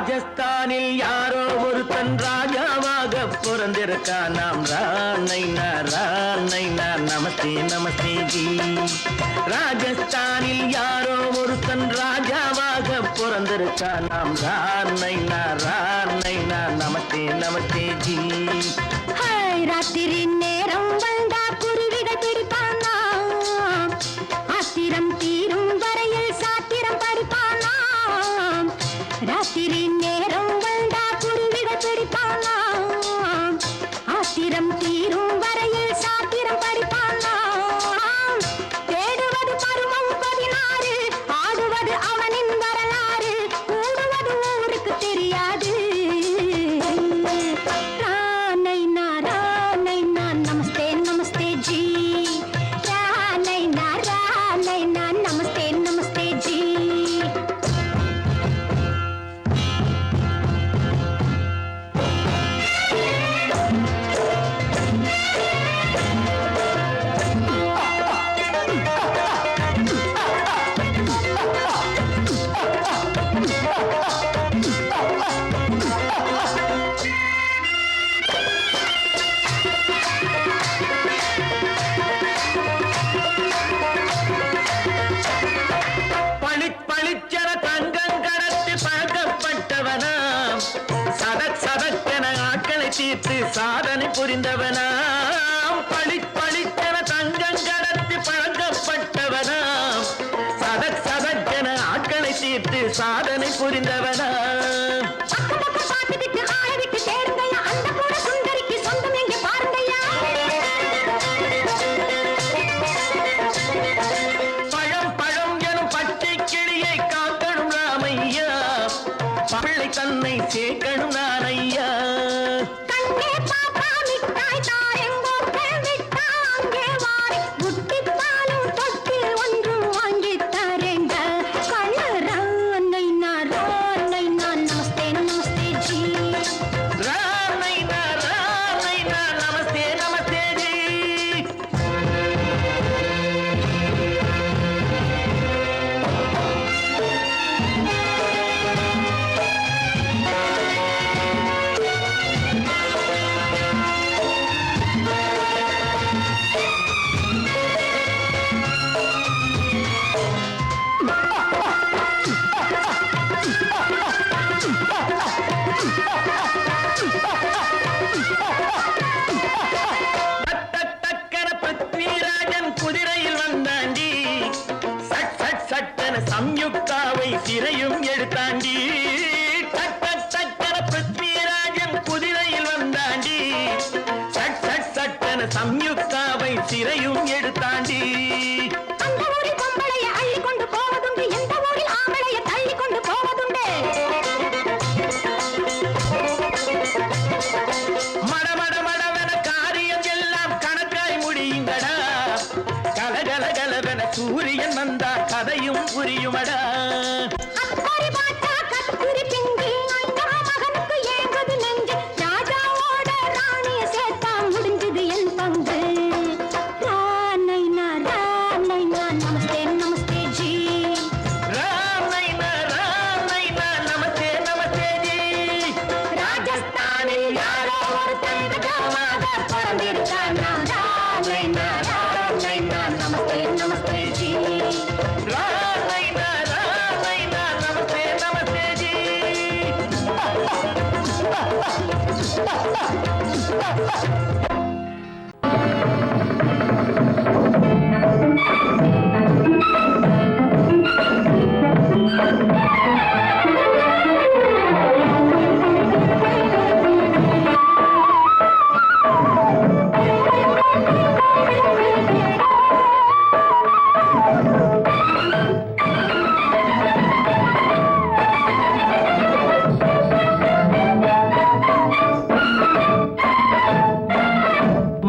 ராஜஸ்தானில் யாரோ ஒருத்தன் ராஜாவாக பிறந்திருக்கான். நாம் ராணைனா நமஸ்தே நமஸ்தே ஜி. ராஜஸ்தானில் யாரோ ஒருத்தன் ராஜாவாக பிறந்திருக்கான். நாம் ராணைனா நமஸ்தே நமஸ்தே ஜி. ராத்திரி நேரம் வந்தா குருவிகள் பிடிப்பானா, ஆத்திரம் தீரும் வரையில் சாத்திரம் படிப்பானா. ராத்திரி நேரம் வந்தா குருவிகள் பிடிப்பானா, ஆத்திரம் தீரும் வரையில் சாத்திரம் படிப்பானா. தேடுவது பருவம் 16, ஆடுவது அவனின் வரலாறு, கூடுவது ஊருக்கு தெரியாது. நமஸ்தே நமஸ்தே ஜி. நமஸ்தே நமஸ்தே ஜி. பளிச்சென தங்கம் கடத்தி பழக்கப்பட்டவனாம். சதக்கென ஆட்களை தீர்த்து சாதனை புரிந்தவனாம். பளிச்சென தங்கம் கடத்தி பழக்கப்பட்டவனாம். சதக்கென ஆட்களை தீர்த்து சாதனை புரிந்தவனாம். தன்னை சேர்க்கணும் நான் ஐயா. கண்ணே பாப்பா மிட்டாய் தாரெங்கோ கேவிட்டா அங்கே வாரி புட்டி பாலும் தொட்டி ஒன்று வாங்கி தரேங்க. கண்ணு ராணைனா நமஸ்தே நமஸ்தே ஜி. ராணைனா நமஸ்தே நமஸ்தே ஜி. குதிரையில் வந்தாண்டி சட்டென சம்யுக்தாவை சிறையும் எடுத்தாண்டி. பிருத்விராஜன் குதிரையில் வந்தாண்டி சட்டென சம்யுக்தாவை சிறையும் எடுத்தாண்டி. அந்த ஊரில் பொம்பளைய அள்ளி கொண்டு போவதுண்டு, எந்த ஊரில் ஆம்பளைய தள்ளி கொண்டு போவதுண்டு. மடமடவென காரியம் எல்லாம் கணக்காய் முடியுங்கடா. கலகலகலவென சூரியன் வந்தா கதையும் புரியுமடா. அக்கறை பாட்டா கத்திரி பிங்கு அந்த மகனுக்கு ஏங்குது நெஞ்சு. ராஜாவோட ராணிய சேர்த்தா முடிஞ்சது என் பங்கு. ராணைனா நமஸ்தே நமஸ்தே ஜி. ராணைனா நமஸ்தே நமஸ்தே ஜி. ராஜஸ்தானில் யாரோ ஒருத்தன் ராஜாவாக பிறந்திருக்கான். ராணைனா நமஸ்தே நமஸ்தே ஜி. ராணைனா நமஸ்தே நமஸ்தே ஜி.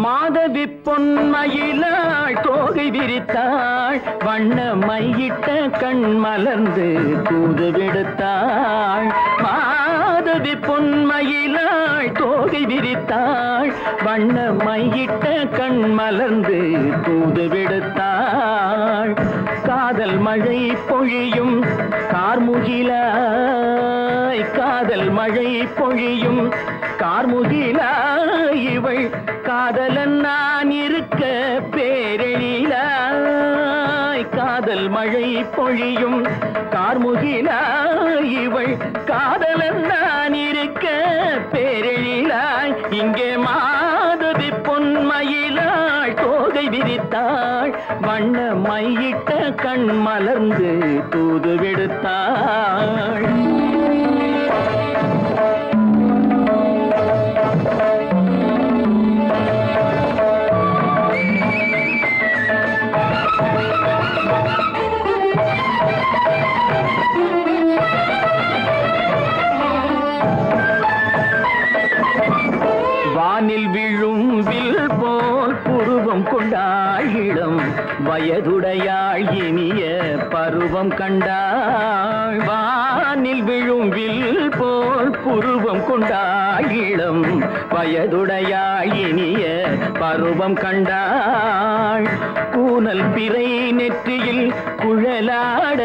மாதவி பொன்மயிலாள் தோகை விரித்தாள். வண்ண மையிட்ட கண் மலர்ந்து தூது விடுத்தாள். மாதவி பொன்மயிலாள் தோகை விரித்தாள். வண்ண மையிட்ட கண் மலர்ந்து தூது விடுத்தாள். காதல் மழை பொழியும் கார்முகிலாய் காதல் மழை பொழியும் கார்முகிலாய் இவள் காதலன் நான் இருக்க பேரெழிலாய் காதல் மழை பொழியும் கார்முகிலாய் இவள் காதலன் நான் இருக்க பேரெழிலாய் இங்கே மாதவி பொன்மயிலாள் தோகை விரித்தாள் வண்ண மையிட்ட கண் மலர்ந்து தூது விடுத்தாள் வானில் விழும் வில் போல் புருவம் கொண்டாள் இளம் வயதுடையாள் இனிய பருவம் கண்டாள் வானில் விழும் வில் போல் புருவம் கொண்டாள் இளம் வயதுடையாள் இனிய பருவம் கண்டாள் கூனல் பிறை நெற்றியில் குழலாட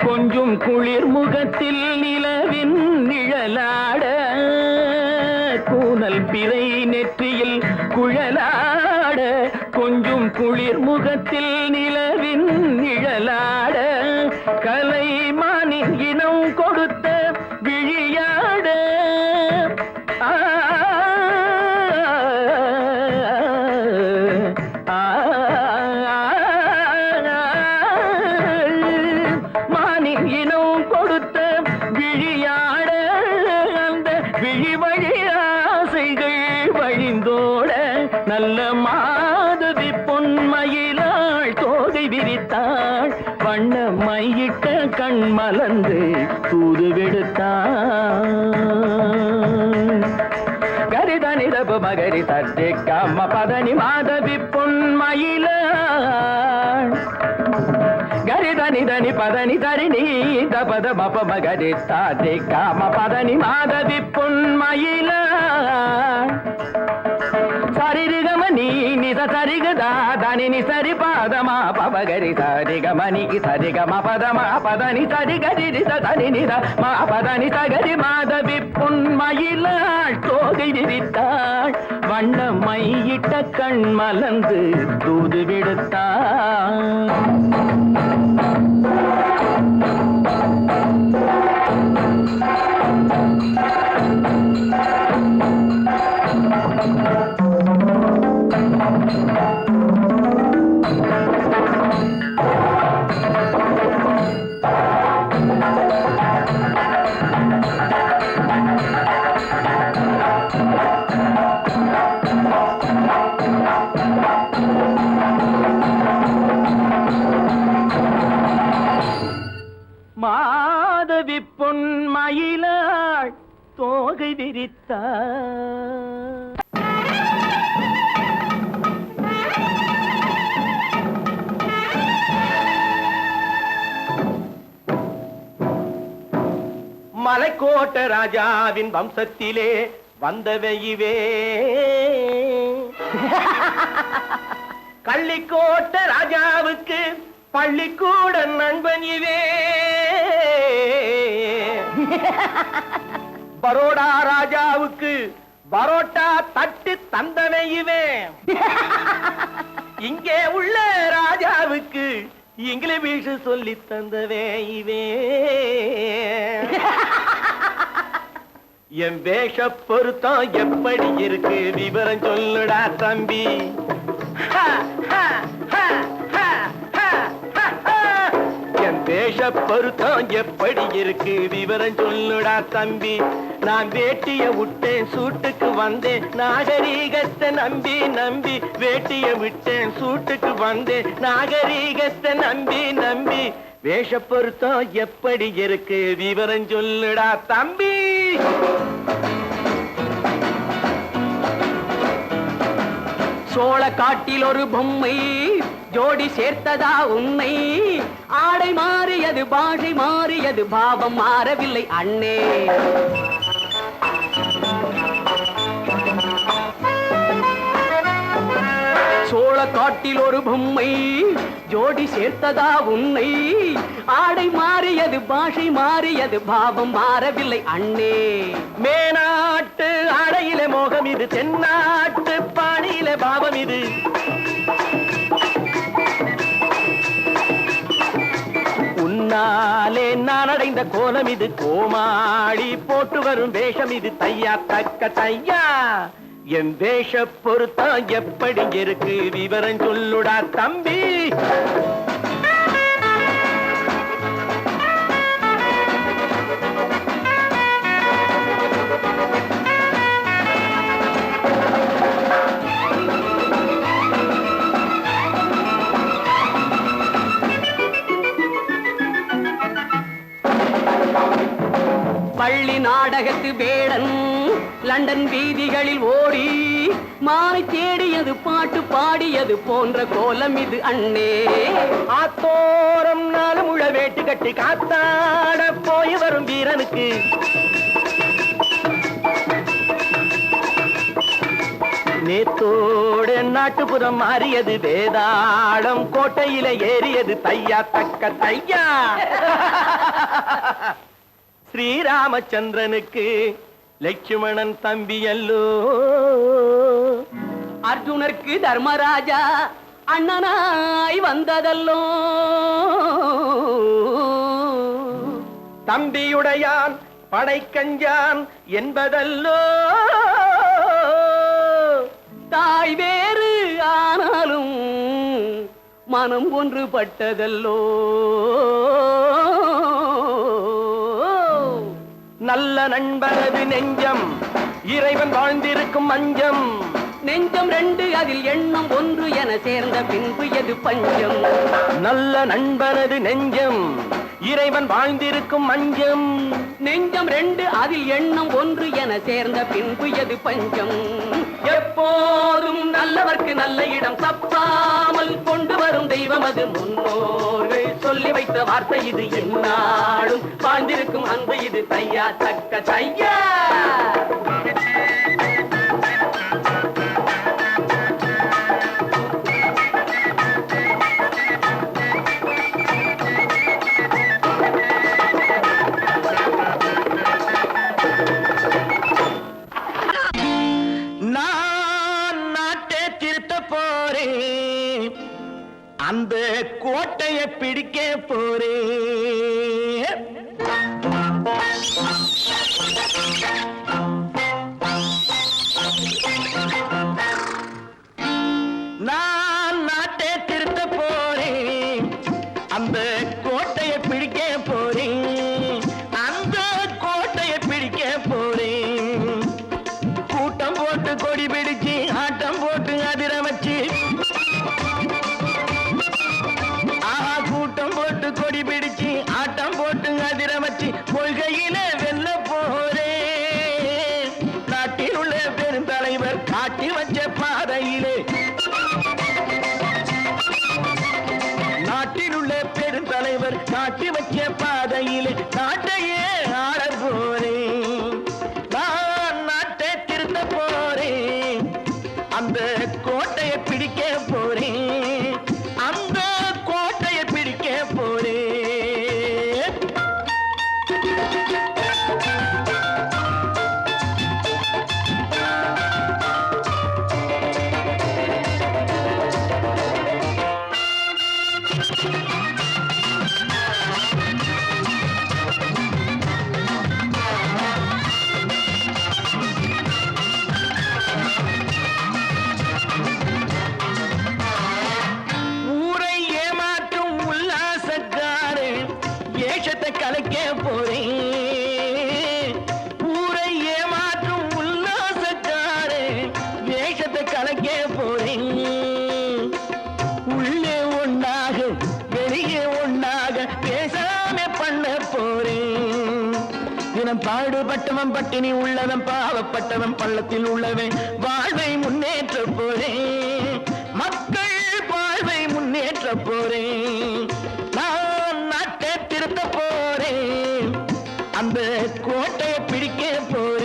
கொஞ்சம் குளிர் முகத்தில் நிலவின் நிழலாட கூனல் பிறை நெற்றியில் குழலாட கொஞ்சம் குளிர் முகத்தில் நிலவின் நிழலாட கலைமானின் இனம் கொடுத்த விழியாட மானின் இனம் கொடுத்த விழியாட அந்த விழி வழி ஆசைகள் வழிந்தோட நல்ல மாதவி பொன்மயிலாள் தோகை விரித்தாள் வண்ண மையிட்ட கண் மலர்ந்து தூது விடுத்தாள் கரிதனி தப மகரி தட்டே கம்ம பதனி மாதவி பொன்மயிலாள் கரிதனி தனி பதனி தரிணி தபத மப மகரி தாட்டே காம பதனி மாதவி பொன்மயிலாள் சரிகமணி நித சரிகதா தனி சரி பாதமா பபகரி சரிகமணி சரிகம பதமா பதனி சரிகரி தனி நித மா பதனி சகரி மாதவி பொன்மயிலாள் தோகை விரித்தாள் வண்ண மையிட்ட கண் மலர்ந்து தூது விடுத்தாள் மாதவி பொன்மயிலாள் தோகை விரித்தாள் மலைக்கோட்ட ராஜாவின் வம்சத்திலே வந்தவையுவே கள்ளிக்கோட்ட ராஜாவுக்கு பள்ளிக்கூட நண்பன் இவே பரோடா ராஜாவுக்கு பரோட்டா தட்டு தந்தனை இவே இங்கே உள்ள ராஜாவுக்கு இங்கிலீஷ் சொல்லி தந்தவே இவே என் வேஷ பொருத்தம் எப்படி இருக்கு விவரம் சொல்லுடா தம்பி என் வேஷ பொருத்தம் எப்படி இருக்கு விவரம் சொல்லுடா தம்பி நான் வேட்டிய விட்டேன் சூட்டுக்கு வந்தேன் நாகரீகத்தை நம்பி நம்பி வேட்டிய விட்டேன் சூட்டுக்கு வந்தேன் நாகரீகத்தை நம்பி நம்பி வேஷ பொருத்தம் எப்படி இருக்கு விவரம் சொல்லுடா தம்பி சோழ காட்டில் ஒரு பொம்மை ஜோடி சேர்த்ததா உண்மை ஆடை மாறியது பாஷை மாறியது பாவம் மாறவில்லை அண்ணே சோழ சோழ காட்டில் ஒரு பொம்மை ஜோடி சேர்த்ததா உன்னை ஆடை மாறியது பாஷை மாறியது பாவம் மாறவில்லை அண்ணே மேனாட்டு ஆடையிலே மோகம் இது தென்னாட்டு பாணியிலே பாவம் இது உன்னாலே நான் அடைந்த கோலம் இது கோமாளி போட்டு வரும் வேஷம் இது தையா தக்க தையா என் வேஷ பொருத்தம் எப்படி இருக்கு விவரம் சொல்லுடா தம்பி பள்ளி நாடகத்து வேடன் லண்டன் வீதிகளில் ஓடி மாலை தேடியது பாட்டு பாடியது போன்ற கோலம் இது அண்ணே ஆத்தோரம் நாளும் உள்ள வேட்டு கட்டி காத்தாட போய் வரும் வீரனுக்கு நேத்தோடு நாட்டுப்புறம் மாறியது வேதாளம் கோட்டையில ஏறியது தையா தக்க தையா ஸ்ரீராமச்சந்திரனுக்கு லட்சுமணன் தம்பி அல்லோ அர்ஜுனருக்கு தர்மராஜா அண்ணனாய் வந்ததல்லோ தம்பியுடையான் படைக்கஞ்சான் என்பதல்லோ தாய் வேறு ஆனாலும் மனம் ஒன்றுபட்டதல்லோ நல்ல நண்பனது நெஞ்சம் இறைவன் வாழ்ந்திருக்கும் மஞ்சம் நெஞ்சம் ரெண்டு அதில் எண்ணம் ஒன்று என சேர்ந்த பின்பு எது பஞ்சம் நல்ல நண்பனது நெஞ்சம் இறைவன் வாழ்ந்திருக்கும் மஞ்சம் நெஞ்சம் ரெண்டு அதில் எண்ணம் ஒன்று என சேர்ந்த பின்பு எது பஞ்சம் எப்போதும் நல்லவர்க்கு நல்ல இடம் தப்பாமல் கொண்டு வரும் தெய்வம் அது முன்னோர்கள் சொல்லி வைத்த வார்த்தை இது என்னாலும் வாழ்ந்திருக்கும் அன்பு இது தையா தக்க தையா அந்த கோட்டையை பிடிக்க போறேன் நான் நாட்டை திருத்த போறேன் அந்த கோட்டையை பிடிக்க போறேன் அந்த கோட்டையை பிடிக்க போறேன் கூட்டம் போட்டு கொடி பிடிச்சு ஆட்டம் போட்டு அதிர வச்சு கொடி பிடிச்சு ஆட்டம் போட்டு அதிர வச்சு கொள்கையில வெல்ல போறே நாட்டில் உள்ள பெருந்தலைவர் காட்டி வச்ச பாதையிலே நாட்டில் உள்ள பெருந்தலைவர் காட்டி வச்ச பாதையிலே நாட்டையே ஆள போறேன் நான் நாட்டை திருத்த போறேன் அந்த கோட்டையை பிடிக்க போறேன் அந்த கோட்டையை பிடிக்க போறேன் கலைக்க போறேன் ஊரை ஏமாற்றும் உல்லாசக்காரே வேஷத்தை கலைக்க போறேன் உள்ளே ஒன்னாக வெளியே ஒன்னாக பேசாம பண்ண போறேன் தினம் பாடுபட்டவன் பட்டினி உள்ளவன் பாவப்பட்டவன் பள்ளத்தில் உள்ளவன் வாழ்வை முன்னேற்ற போறேன் மக்கள் வாழ்வை முன்னேற்ற போறேன் நான் நாட்டை திருத்த போறேன் அந்த கோட்டையை பிடிக்க போறேன்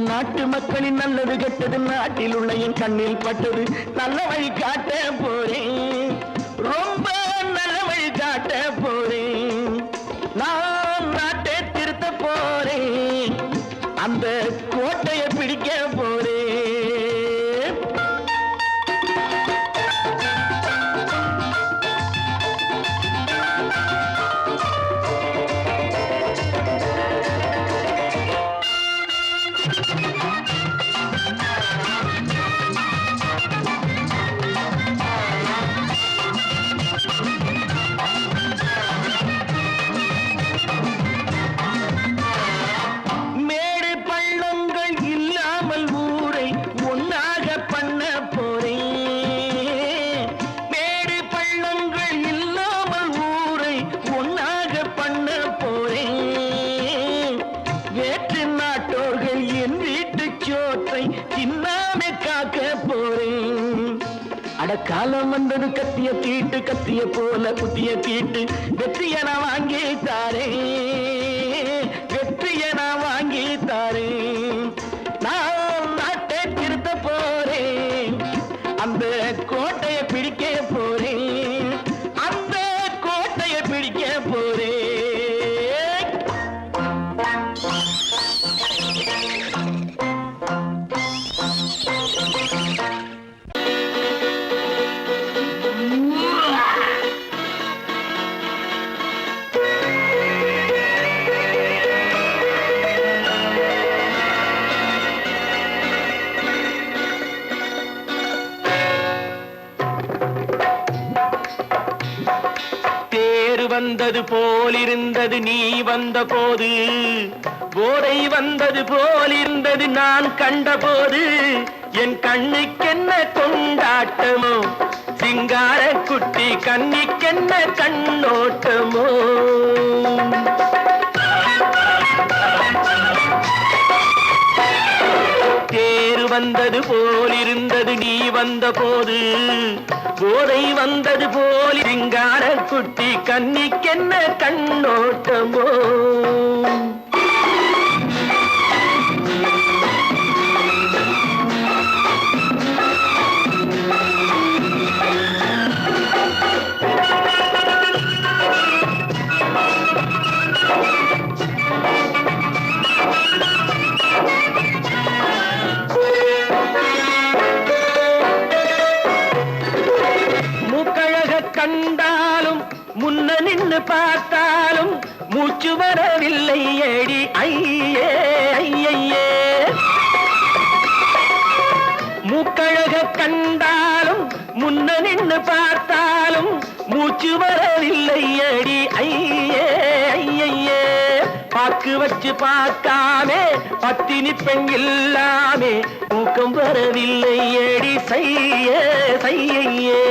நாட்டு மக்களின் நல்லது கெட்டது நாட்டில் உள்ள என் கண்ணில் பட்டது நல்ல வழி காட்ட போறேன் ரொம்ப நல்ல வழி காட்ட போறேன் நான் நாட்டை திருத்த போறேன் அந்த கோட்டையை பிடிக்க போறேன் காலம் வந்தது கத்திய தீட்டு கத்திய போல குத்திய தீட்டு வெற்றிய நான் வாங்கி தாரேன் வெற்றிய நான் வாங்கி தாரேன் நான் நாட்டை திருத்த போறேன் அந்த கோட்டையை பிடிக்க போறேன் அந்த கோட்டையை பிடிக்க போறேன் வந்தது போலிருந்தது நீ வந்த போது போதை வந்தது போலிருந்தது நான் கண்டபோது என் கண்ணுக்கென்ன கொண்டாட்டமோ சிங்கார குட்டி கண்ணிக்கென்ன கண்ணோட்டமோ தேர் வந்தது போலிருந்தது நீ வந்த போது போதை வந்தது போல் சிங்கார குட்டி கண்ணிக்கென்ன கண்ணோட்டமோ கண்டாலும் முன்ன நின்று பார்த்தாலும் மூச்சு வரவில்லை ஏடி ஐயே ஐயே மூக்கழக கண்டாலும் முன்ன நின்று பார்த்தாலும் மூச்சு வரவில்லை ஏடி ஐயே ஐயே பாக்கு வச்சு பார்க்காமே பத்தினி பெண் இல்லாமே தூக்கம் வரவில்லை ஏடி செய்ய செய்யே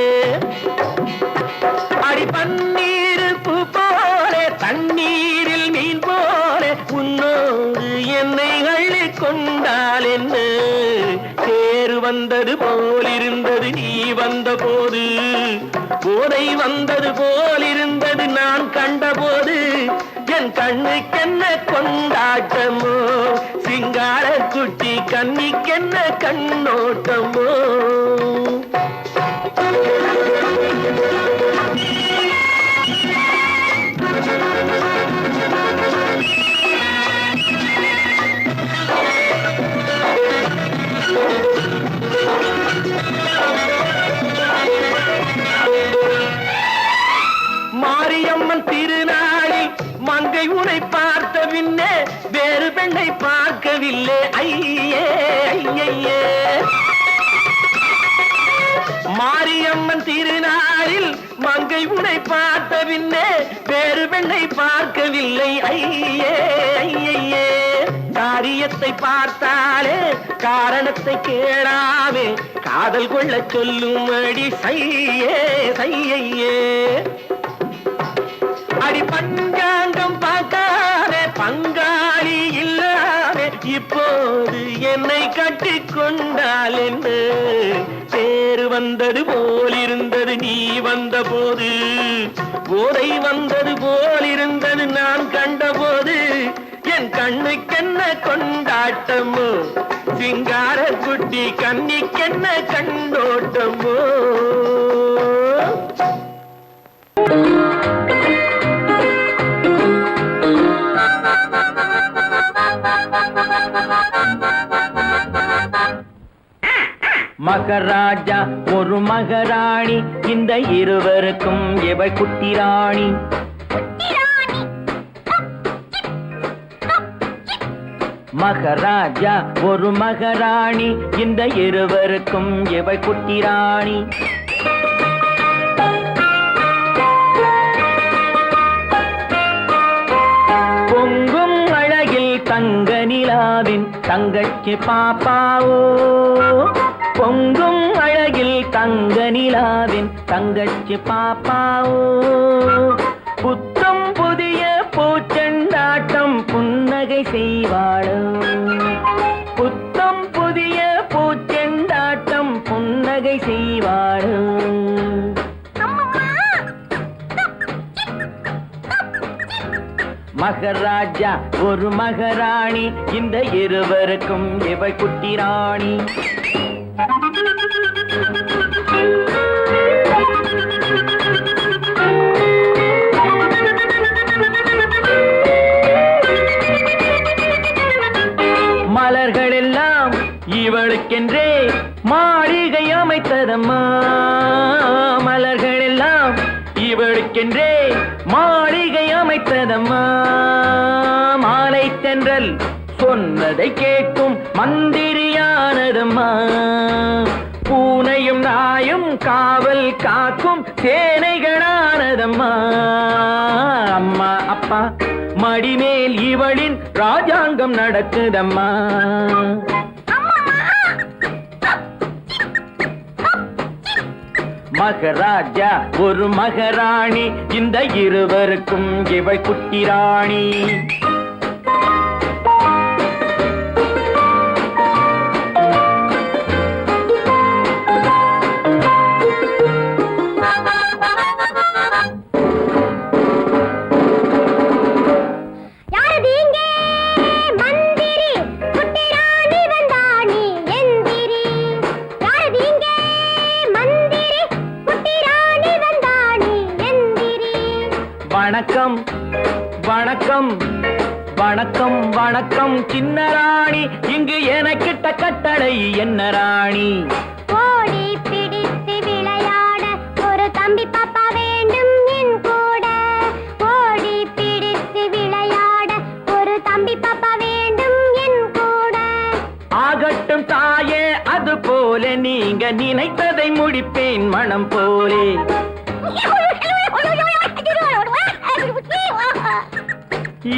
அடி பன்னீர் பூ போல தண்ணீரில் மீன் போல உன்னோடு என்னை அள்ளி கொண்டால் என்ன தேர் வந்தது போலிருந்தது நீ வந்த போது போதை வந்தது போலிருந்தது நான் கண்டபோது என் கண்ணுக்கென்ன கொண்டாட்டமோ சிங்கார குட்டி கண்ணிக்கென்ன கண்ணோட்டமோ மாரியம்மன் திருநாளில் மங்கை உனை பார்த்த பின்னே வேறு பெண்ணை பார்க்கவில்லை ஐயே ஐயே மாரியம்மன் திருநாளில் மங்கை உனை பார்த்த பின்னே வேறு பெண்ணை பார்க்கவில்லை ஐயே ஐயே காரியத்தை பார்த்தாலே காரணத்தை கேளாமே காதல் கொள்ள சொல்லும் அடி சையே சையே அடி பஞ்சாங்கம் பார்க்காதே பங்காளி இல்லாமே இப்போது என்னை கட்டி கொண்டால் என்று தேர் வந்தது போலிருந்தது நீ வந்த போது போதை வந்தது போலிருந்தது நான் கண்டபோது என் கண்ணுக்கென்ன கொண்டாட்டமோ சிங்கார குட்டி கண்ணிக்கென்ன கண்டோட்டமோ. மகராஜா ஒரு மகராணி இந்த இருவருக்கும் எவள் குட்டி ராணி. மகராஜா ஒரு மகராணி இந்த இருவருக்கும் எவள் குட்டி ராணி. பொங்கும் அழகில் தங்க நிலாவின் தங்கச்சி பாப்பாவோ. பொங்கும் அழகில் தங்க நிலாவின் தங்கச்சி பாப்பாவோ. புத்தம் புதிய பூச்செண்டாட்டம் புன்னகை செய்வாளோ. புத்தம் புதிய பூச்செண்டாட்டம் புன்னகை செய்வாளோ. மகராஜா ஒரு மகராணி இந்த இருவருக்கும் எவள் குட்டி ராணி. மலர்கள் எல்லாம் இவளுக்கென்றே மாளிகை அமைத்ததம்மா. மலர்கள் எல்லாம் இவளுக்கென்றே மாளிகை அமைத்ததம்மா. மாலை தென்றல் சொன்னதை கேட்கும் மந்திரியானதம்மா. பூனையும் நாயும் காவல் காக்கும் சேனைகளானதம்மா. அம்மா அப்பா மடிமேல் இவளின் ராஜாங்கம் நடக்குதம்மா. மகராஜா ஒரு மகராணி இந்த இருவருக்கும் இவள் குட்டி ராணி. வணக்கம் வணக்கம் வணக்கம் வணக்கம் சின்ன ராணி. இங்கு எனக்கிட்ட கட்டளை என்ன ராணி? ஓடி பிடித்து விளையாட ஒரு தம்பி பாப்பா வேண்டும் என் கூட. ஓடி பிடித்து விளையாட ஒரு தம்பி பாப்பா வேண்டும் என் கூட. ஆகட்டும் தாயே அது போல நீங்க நினைத்ததை முடிப்பேன் மனம் போலே.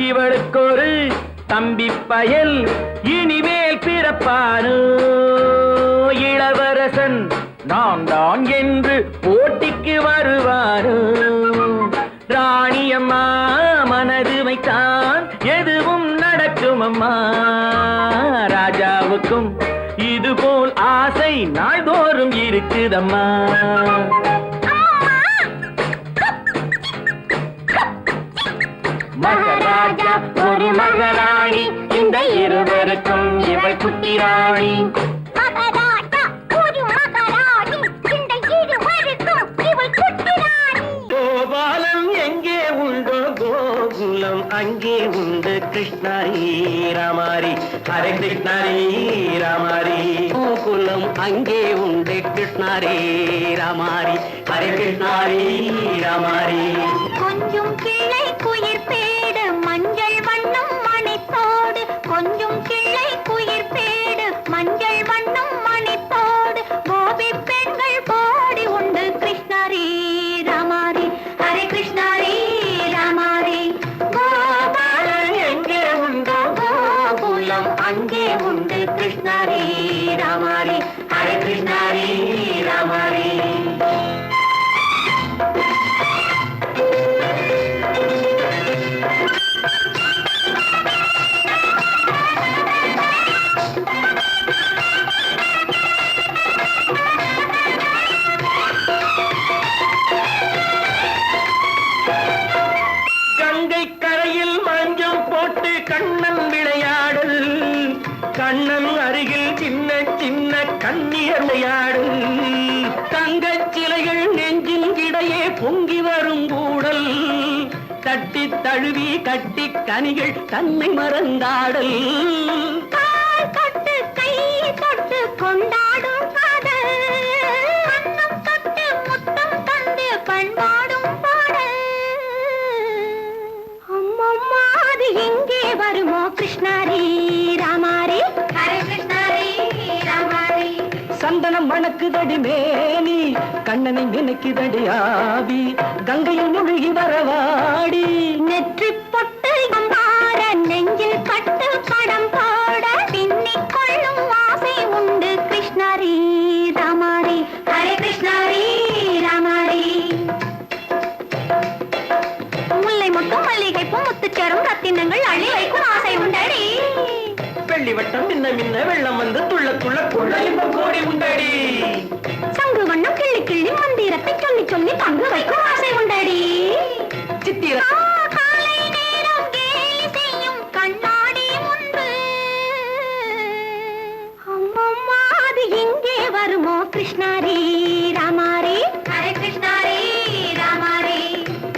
இவளுக்கு ஒரு தம்பி பயல் இனிமேல் பிறப்பானோ. இளவரசன் நான் தான் என்று போட்டிக்கு வருவானோ. ராணியம்மா மனது வைத்தான் எதுவும் நடக்கும் அம்மா. ராஜாவுக்கும் இதுபோல் ஆசை நாள்தோறும் இருக்குதம்மா. மகராஜா ஒரு மகராணி இந்த இருவருக்கும் இவள் குட்டி ராணி. மகராஜா ஒரு மகராணி இந்த இருவருக்கும் இவள் குட்டி ராணி. கோபாலம் எங்கே உண்டோ கோகுலம் அங்கே உண்டு கிருஷ்ணாரி ராமாரி. ஹரே கிருஷ்ணாரி ராமாரி. கோகுலம் அங்கே உண்டு கிருஷ்ணாரே ராமாரி. ஹரே கிருஷ்ணாரி ராமாரி. கொஞ்சம் கிள்ளை குயிர் பேடு மஞ்சள் வண்ணம் மணித்தோடு. கொஞ்சம் கிள்ளை குயிர் பேடு மஞ்சள் வண்ணம் மணித்தோடு. கோபி பெண்கள் போடி உண்டு கிருஷ்ணாரி ராமாரி. ஹரே கிருஷ்ணாரி ராமாரி. கோபாலம் எங்கே உண்டோ கோகுலம் அங்கே உண்டு கிருஷ்ணாரி ராமாரி. ஹரே கிருஷ்ணாரி ராமாரி. கங்கை கரையில் மஞ்சம் போட்டு கண்ணன் கண்ணன் அருகில் சின்ன சின்ன கண்ணியர் விளையாடும் தங்கச் சிலைகள் நெஞ்சின் இடையே பொங்கி வரும் கூடல் தட்டி தழுவி கட்டி கனிகள் தன்னை மறந்தாடல் கால் தொட்டு கை தொட்டு கொண்டாடும் காதல் கண்ணம் தொட்டு முத்தம் தந்து பண்பாடும் பாடல் அம்மம்மா அது எங்கே வருமோ கிருஷ்ணாரி ராமாரி ஹரே கிருஷ்ணாரி ராமாரி சந்தனம் மணக்குதடி மேனி கண்ணனை நினைக்குதடி ஆவி கங்கையில் முழுகி வரவாடி நெற்றி பொட்டு அம்பார நெஞ்சில் பட்டு படம் போட பின்னிக் கொள்ளும் ஆசை உண்டு கிருஷ்ணாரி ராமாரி ஹரே கிருஷ்ணாரி ராமாரி முல்லை மொட்டும் மல்லிகை பூ முத்துச்சரம் ரத்தினங்கள் அள்ளி வைக்கும் ஆசை உண்டடி வெள்ளி வட்டம் மின்ன மின்ன வெள்ளம் வந்து துள்ள துள்ள கொள்ள இன்பம் கோடி உண்டடி சங்கு வண்ணம் கிள்ளி கிள்ளி மந்திரத்தை சொல்லி சொல்லி பங்கு வைக்கும் ஆசை உண்டடி சித்திர காலை நேரம் கேலி செய்யும் கண்ணாடி முன்பு அம்மம்மா அது எங்கே வருமோ கிருஷ்ணாரி ராமாரி ஹரே கிருஷ்ணாரி ராமாரி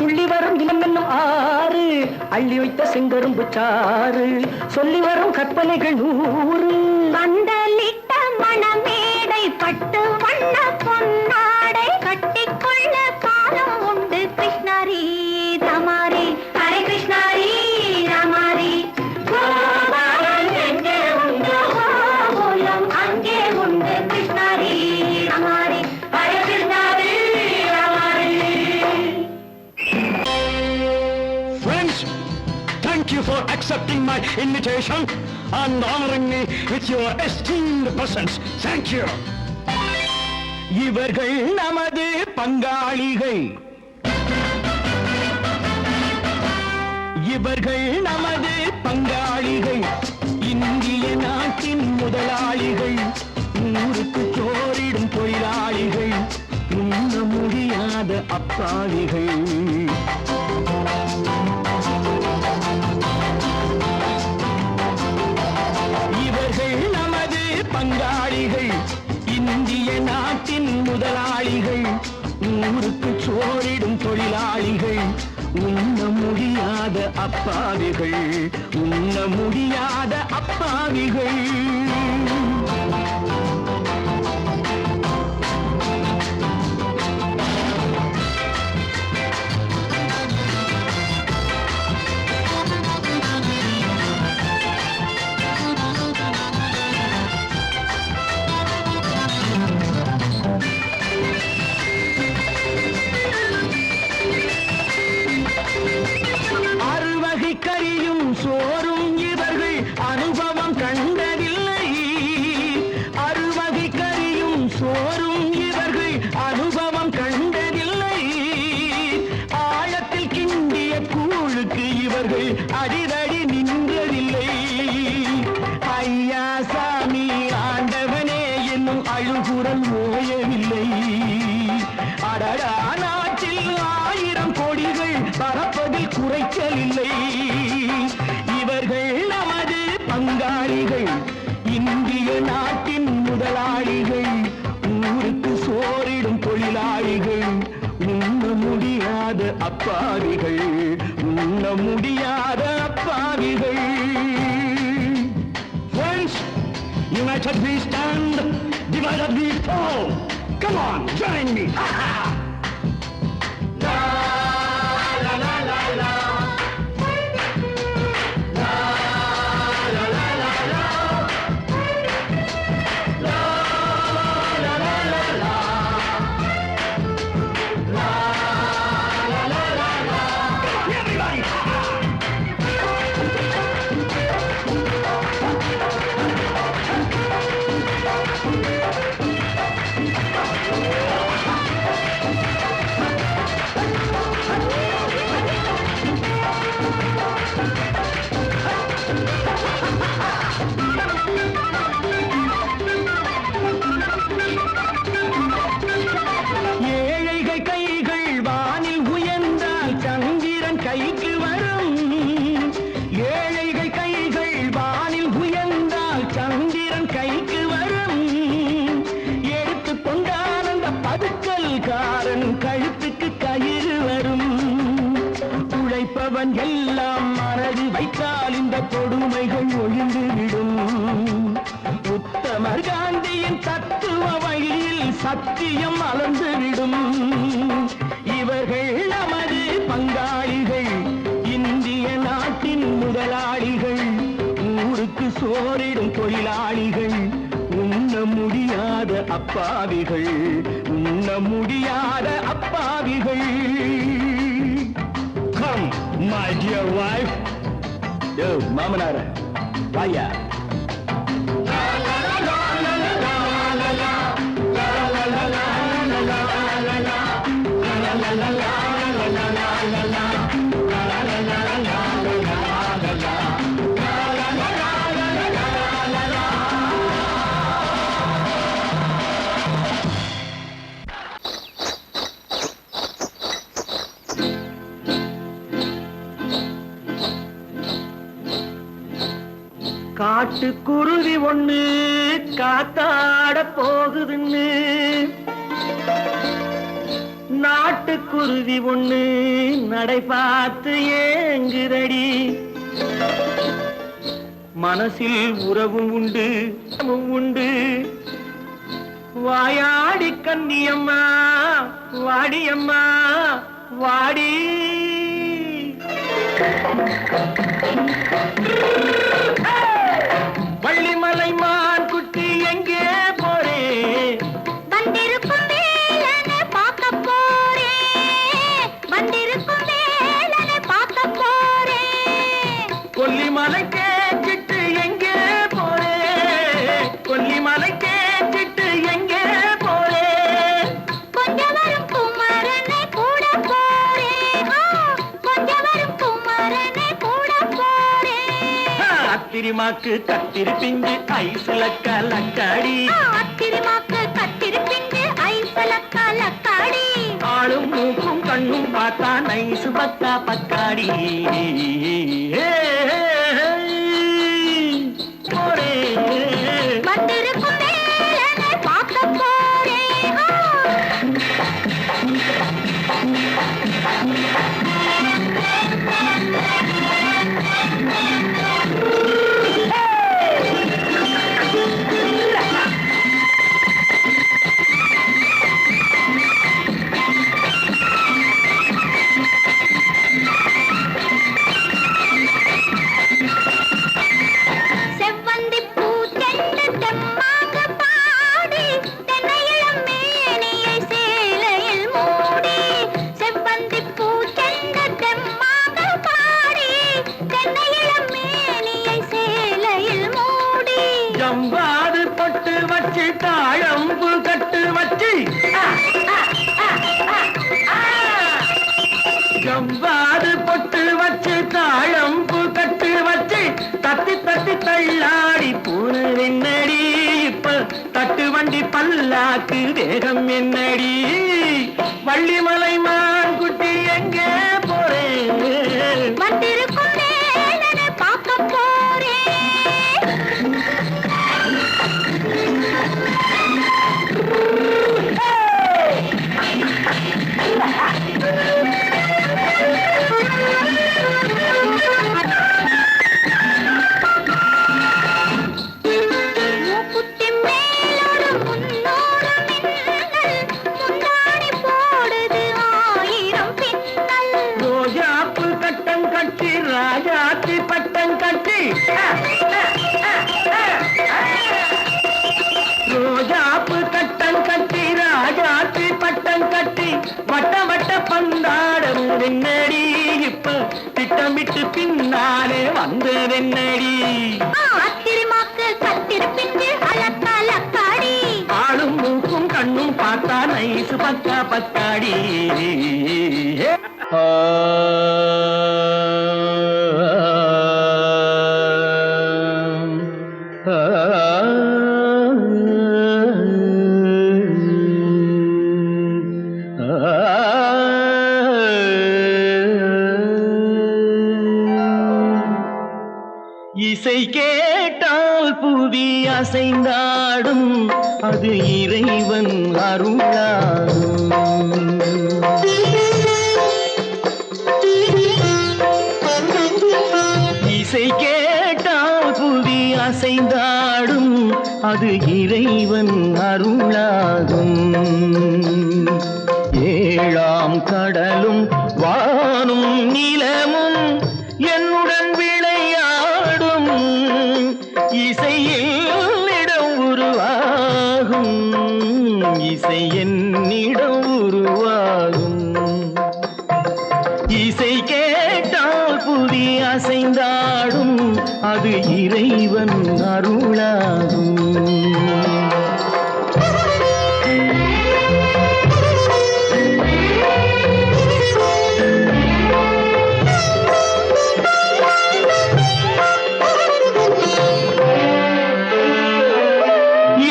துள்ளி வரும் இனம் என்னும் ஆறு அள்ளி வைத்த செங்கரும்பு சாறு சொல்லி வரும் கற்பனைகள் 100 பந்தலிட்ட மணமேடை பட்டு வண்ண பொன்னாடை கட்டிக்கொள்ள காலம் உண்டு கிருஷ்ணாரி ராமாரி ஹரே கிருஷ்ணாரி ராமாரி கோபாலன் எங்கே உண்டு கோகுலம் அங்கே உண்டு கிருஷ்ணாரி ராமாரி Hare கிருஷ்ணாரி ராமாரி Friends, thank you for accepting my invitation and honoring me with your esteemed presence. Thank you. இவர்கள் நமது பங்காளிகள், இவர்கள் நமது பங்காளிகள், இந்திய நாட்டின் முதலாளிகள், ஊருக்கு சோறிடும் தொழிலாளிகள், உண்ண முடியாத அப்பாவிகள். இவர்கள் நமது பங்காளிகள், இந்திய நாட்டின் முதலாளிகள், ஊருக்கு சோறிடும் தொழிலாளிகள், உண்ண முடியாத அப்பாவிகள், உண்ண முடியாத அப்பாவிகள். அறுவகை கறியும் சோறும் இவர்கள் அனுபவம் கண்டதில்லை. அறுவகை கறியும் சோறும் இவர்கள் அனுபவம் கண்டதில்லை. ஆழத்தில் கிண்டிய கூழுக்கு இவர்கள் அடிதடி நின்றதில்லை. ஐயா சாமி ஆண்டவனே என்னும் அழுகுரல் ஓயவில்லை. அடடா நாட்டில் 1000 கோடிகள் பறப்பதில் குறைச்சலில்லை. இவர்கள் நமது பங்காளிகள், இந்திய நாட்டின் முதலாளிகள், ஊருக்கு சோறிடும் தொழிலாளிகள், உண்ண முடியாத அப்பாவிகள், உண்ண முடியாத அப்பாவிகள். Friends, united we stand, divided we fall. Come on, join me. நல்லவன் எல்லாம் மனது வைத்தால் இந்த கொடுமைகள் ஒழிந்துவிடும். உத்தமர் காந்தியின் தத்துவ வழியில் சத்தியம் மலர்ந்துவிடும். இவர்கள் நமது பங்காளிகள், இந்திய நாட்டின் முதலாளிகள், ஊருக்கு சோறிடும் தொழிலாளிகள், உண்ண முடியாத அப்பாவிகள், உண்ண முடியாத அப்பாவிகள். Come, my dear wife. மாமனார வாயா. காட்டுக்குருவி ஒண்ணு காத்தாட போகுதுன்னு, நாட்டுக்குருவி ஒண்ணு நடை பார்த்து ஏங்குதடி. மனசில் உறவும் உண்டு உண்டு. வாயாடி கன்னியம்மா வாடியம்மா வாடி. வள்ளிமலை மான் குட்டி எங்கே போறே? வந்திருக்கும் வேலனை பார்க்க போறேன், வந்திருக்கும் வேலனை பார்க்க போறேன். கொல்லிமலை கேச்சிட்டு எங்கே போறே? கொல்லிமலை கேச்சிட்டு எங்கே போறே? கொஞ்சம் வரும் குமரனை கூட போறேன், கொஞ்சம் வரும் குமரனை கூட போறேன். அத்திரிமாக்கு கத்திரி பிஞ்சு ஐசுல கலக்காடி, அத்திரிமாக்கு கத்திரி பிஞ்சு ஐசுல கலக்காடி. ஆளும் மூக்கும் கண்ணும் பார்த்தா நைசு பக்கா பக்காடி. போரே வந்திருக்கும் வேலனை பார்க்க போறேன். செவ்வந்தி பூ தென்று தெம்மாக பாடி, தென்னையிளம் மேனியை சேலையில் மூடி. செவ்வந்தி பூ தென்று தெம்மாக பாடி, தென்னையிளம் மேனியை சேலையில் மூடி. ஜம்பாது பொட்டு வச்சு தாழம்பு கட்டு வச்சு, ஜம்பாது பொட்டு வச்சு தாழம்பு கட்டு வச்சு, தத்தி தத்தி தள்ளாடி பூனு என்னடி. இப்ப தட்டு வண்டி பல்லாக்கு வேகம் என்னடி. வள்ளிமலை மான் குட்டி எங்கே போறேன்? வந்திருக்கும் வேலனை பார்க்க போறேன். மூக்குத்தி மேலோடு முன்னோடு மின்னல், முந்தாணி போடுது ஆயிரம் பின்னல். ரோஜாப்பு கட்டம் கட்டி ராஜாத்தி பட்டம் கட்டி, ரோஜாப்பு கட்டம் கட்டி ராஜாத்தி பட்டம் கட்டி, வட்ட வட்ட பந்தாடம் என்னடி. இப்ப திட்டமிட்டு பின்னாலே வந்ததென்னடி. அத்திரிமாக்கு கத்திரி பிஞ்சு அலக்காடி. ஆளும் மூக்கும் கண்ணும் பார்த்தா நைசு பக்கா பக்காடி. இசை கேட்டால் புவி அசைந்தாடும், அது இறைவன் அருளாடும். அசைந்தாடும் அது இறைவன் அருளாகும். ஏழாம் கடலும் வானும் நிலமும் என்னுடன் விளையாடும். இசையில் இடம் உருவாகும், இசை என்னிடம் உருவாகும். இசை கேட்டால் புவி அசைந்தாடும் அது இறைவன் அருளாகும்.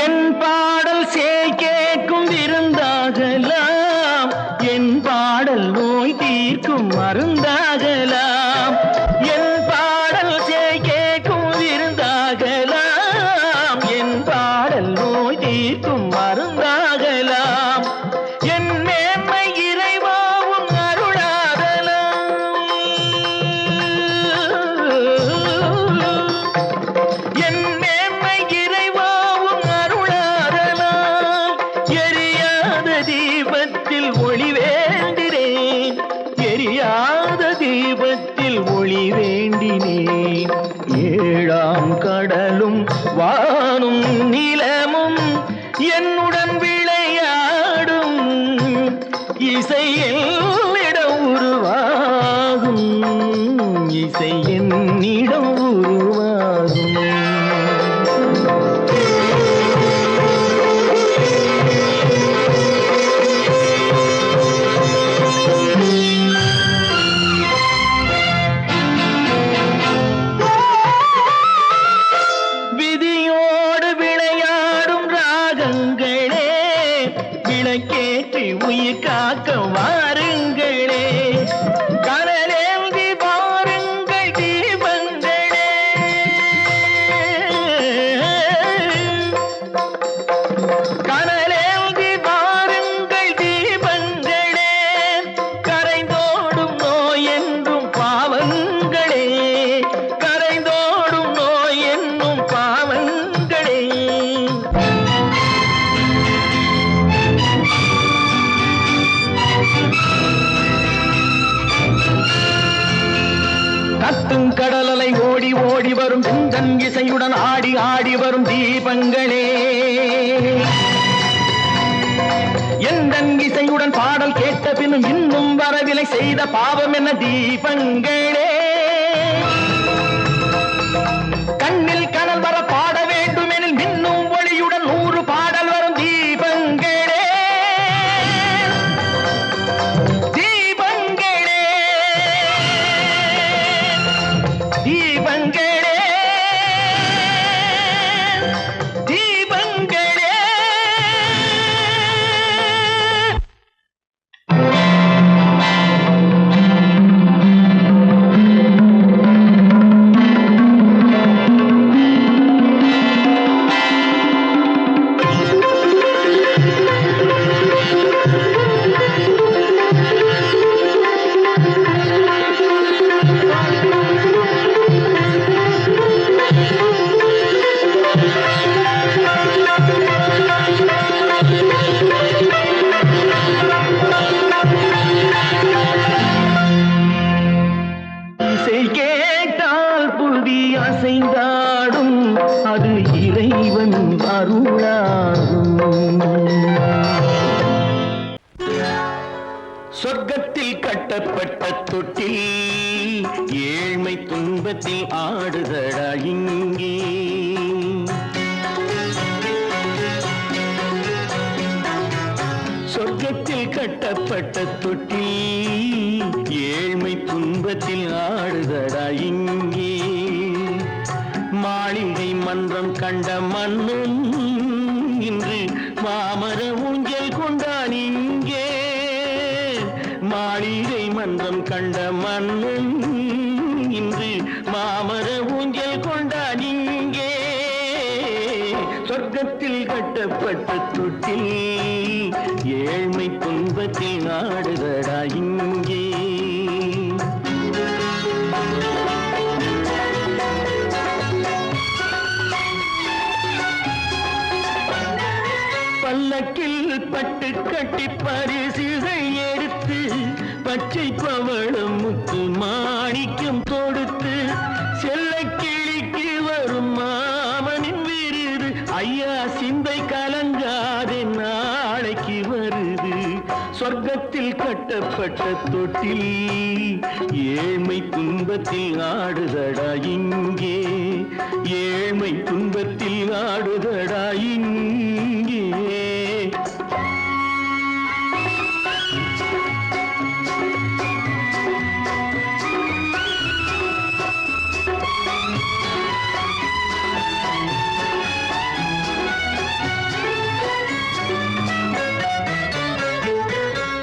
என் பாடல் சேய் கேட்கும் விருந்தாகலாம், என் பாடல் நோய் தீர்க்கும் மருந்தாகலாம். என் பாடல் சேய் கேட்கும் விருந்தாகலாம், என் பாடல் நோய் தீர்க்கும் மருந்தாகலாம். என் மேன்மை இறைவாவும் அருளாகலாம். என் மேன்மை இறைவாவும் அருளாகலாம். எரியாத தீபத்தில் ஒளி வேண்டினேன், எரியாத தீபத்தில் ஒளி வேண்டினேன். ஏழாம் கடலும் வானும் நிலமும் என்னுடன் விளையாடும். இசையில் இடம் உருவாகும், இசை என்னிடம் உருவாகும். விதியோடு விளையாடும் ராகங்களே, விளக்கேற்றி உயிர் காக்க வாருங்களே. கனலேந்தி வாருங்கள் தீபங்களே. கனலேந்தி வாருங்கள் தீபங்களே. கரைந்தோடும் நோய் என்றும் பாவங்களே, கரைந்தோடும் நோய் என்னும் பாவங்களே. கத்தும் கடலலை ஓடி ஓடி வரும் சிந்தன் இசையுடன் ஆடி ஆடி வரும் தீபங்களே. எந்தன் இசையுடன் பாடல் கேட்ட பின்னும் இன்னும் வரவில்லை செய்த பாவம் என்ன தீபங்களே. கண்ணில் கனல் வர பாட வேண்டும் எனில் மின்னும் ஒளியுடன் 100 பாடல் வரும் தீபங்களே. தீபங்களே, தீபங்களே, தீபங்களே. இசை கேட்டால் புவி அசைந்தாடும் அது இறைவன் அருளாகும். சொர்க்கத்தில் கட்டப்பட்ட தொட்டில் ஏழ்மை துன்பத்தில் ஆடுதடா இங்கே. சொர்க்கத்தில் கட்டப்பட்ட தொட்டில் ஏழ்மை துன்பத்தில் ஆடுதடா இங்கே. மாளிகை மன்றம் கண்ட மன்னன் இன்று மாமர ஊஞ்சல் கொண்டான் இங்கே. மாளிகை மன்றம் கண்ட மன்னன் இன்று மாமர ஊஞ்சல் கொண்டான் இங்கே. சொர்க்கத்தில் கட்டப்பட்ட தொட்டில் ஏழ்மை துன்பத்தில் ஆடுதடா இங்கே. கணக்கில் பட்டு கட்டி பரிசுகள் எடுத்து பச்சை பவளம் முத்து மாணிக்கம் தொடுத்து செல்ல கிளிக்கு வரும் மாமனின் விருது ஐயா சிந்தை கலங்காதே நாளைக்கு வருது சொர்க்கத்தில் கட்டப்பட்ட தொட்டில் ஏழ்மை துன்பத்தில் ஆடுதடா இங்கே ஏழ்மை துன்பத்தில் ஆடுதடா இங்கே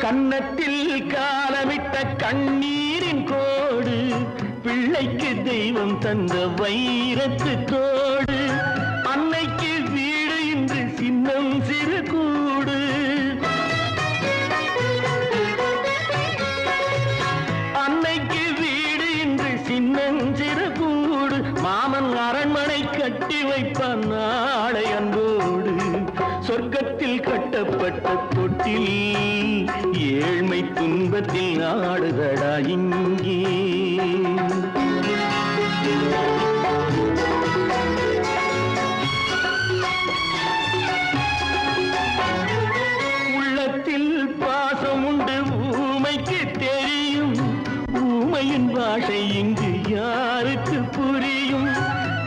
கன்னத்தில் காலமிட்ட கண்ணீரின் கோடு பிள்ளைக்கு தெய்வம் தந்த வைரத்து தோடு அன்னைக்கு வீடு இன்று சின்னம் சிறு கூடு அன்னைக்கு வீடு இன்று சின்னம் சிறு கூடு மாமன் அரண்மனை கட்டி வைப்பான் நாளை அன்போடு சொர்க்கத்தில் கட்டப்பட்ட தொட்டில் ஏழ்மை துன்பத்தில் ஆடுதடா இங்கே உள்ளத்தில் பாசம் உண்டு ஊமைக்கு தெரியும் ஊமையின் பாஷை இங்கு யாருக்கு புரியும்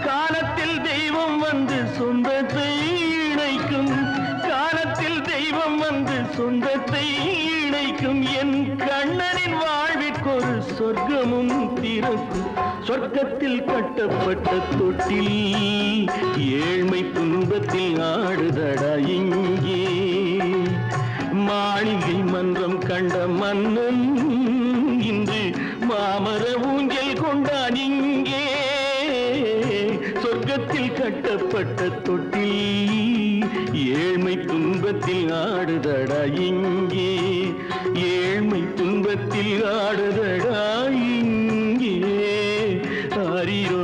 காலத்தில் தெய்வம் வந்து சொந்தத்தை இணைக்கும் காலத்தில் தெய்வம் வந்து சொந்தத்தை இணைக்கும் என் கண்ணனின் வாழ்விற்கொரு சொர்க்கமும் திறக்கும் சொர்க்கத்தில் கட்டப்பட்ட தொட்டில் ஏழ்மை துன்பத்தில் ஆடுதடா இங்கே மாளிகை மன்றம் கண்ட மன்னன் இன்று மாமர ஊஞ்சல் கொண்டான் இங்கே சொர்க்கத்தில் கட்டப்பட்ட தொட்டில் ஏழ்மை துன்பத்தில் ஆடுதடா இங்கே ஏழ்மை துன்பத்தில் ஆடுதடா இங்கே ஆரிரோ